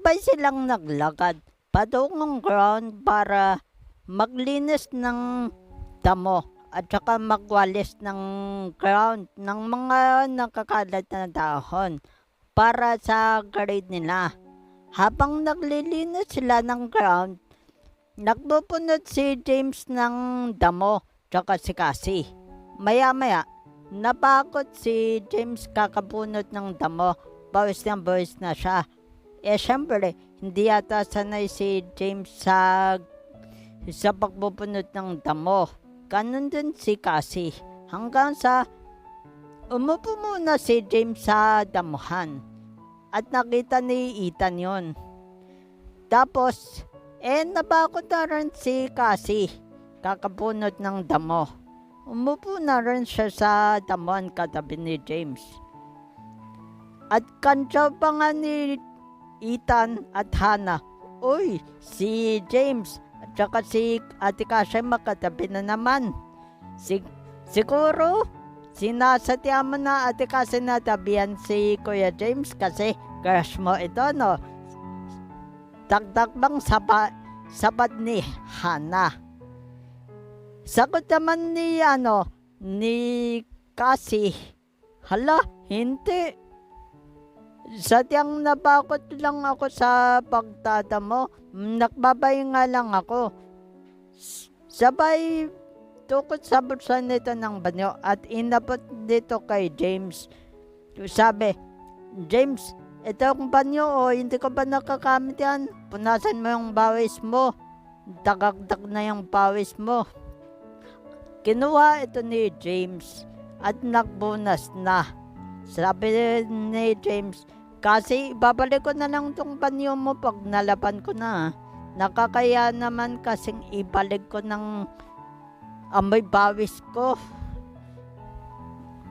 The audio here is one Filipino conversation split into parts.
sabay silang naglakad patungong ground para maglinis ng damo at saka magwalis ng ground ng mga nakakalat na dahon para sa grade nila. Habang naglilinis sila ng ground, nagpupunot si James ng damo tsaka si Cassie. Maya-maya, napakot si James kakapunot ng damo. Bawis na siya. Syempre, hindi yata sanay si James sa pagpupunot ng damo. Ganun din si Cassie. Hanggang sa umupo muna si James sa damuhan. At nakita ni Ethan yon. Tapos, napakot na rin si Cassie. Kakapunot ng damo. Umupo na rin siya sa damuhan katabi ni James. At kantsaw pa nga ni Ethan at Hannah, "Uy, si James at saka si Ate Kasia makatabi na naman. Siguro, sinasatya mo na Ate Kasia na tabihan si Kuya James kasi crush mo ito, no?" Dagdag bang sabat ni Hannah. Sagot naman ni Cassie, "Hala, hindi. Sadyang napakot lang ako sa pagtatamo. Nagbabay nga lang ako." Sabay tukot sa bulsa nito ng banyo at inabot dito kay James. Sabi, "James, itong banyo hindi ko ba nakakamit yan? Punasan mo yung pawis mo. Dagagdag na yung pawis mo." Kinuha ito ni James at nagbunas na. Sabi ni James, "Kasi babalik ko na lang tong banyo mo pag nalaban ko na. Nakakaya naman kasing ibalik ko ng amoy bawis ko."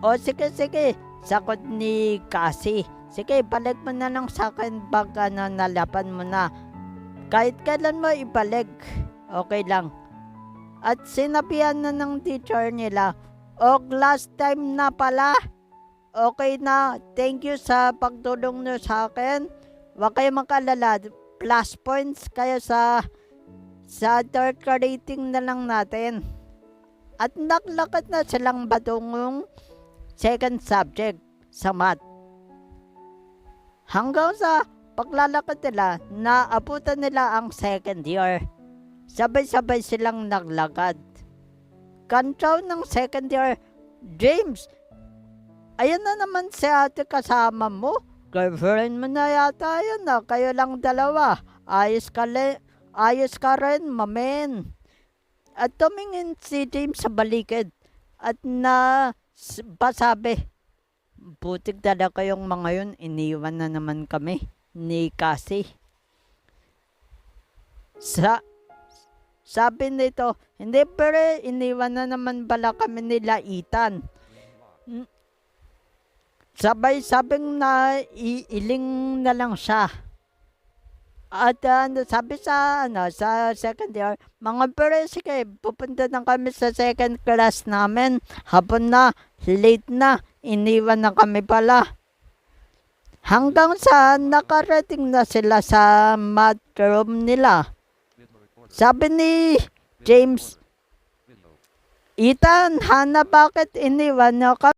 "O sige, sagot ni Cassie. "Sige, balik mo na lang sa akin pag nalaban mo na. Kahit kailan mo ibalik, okay lang." At sinabihan na ng teacher nila, last time na pala. Okay na, thank you sa pagtulong nyo sa akin. Huwag kayo makalala, plus points kayo sa third rating na lang natin." At naglakad na silang batungong second subject sa math. Hanggang sa paglalakad nila, naabutan nila ang second year. Sabay-sabay silang naglakad. Kantsaw ng second year, "James, ayan na naman si ate kasama mo. Girlfriend mo na yata yun na. Kayo lang dalawa. Ayos ka rin, mamen." At tumingin si James sa balikid at pasabi, "Butik dala kayong mga yun. Iniwan na naman kami ni Cassie." Sabi nito, "Hindi, pero iniwan na naman pala kami nila Ethan." Sabing na iiling na lang siya. At sabi sa second year, "Mga pero sige, pupunta na kami sa second class namin. Hapon na, late na, iniwan na kami pala." Hanggang sa nakarating na sila sa math room nila. Sabi ni James, "Ethan, Hannah, bakit iniwan niyo kami?"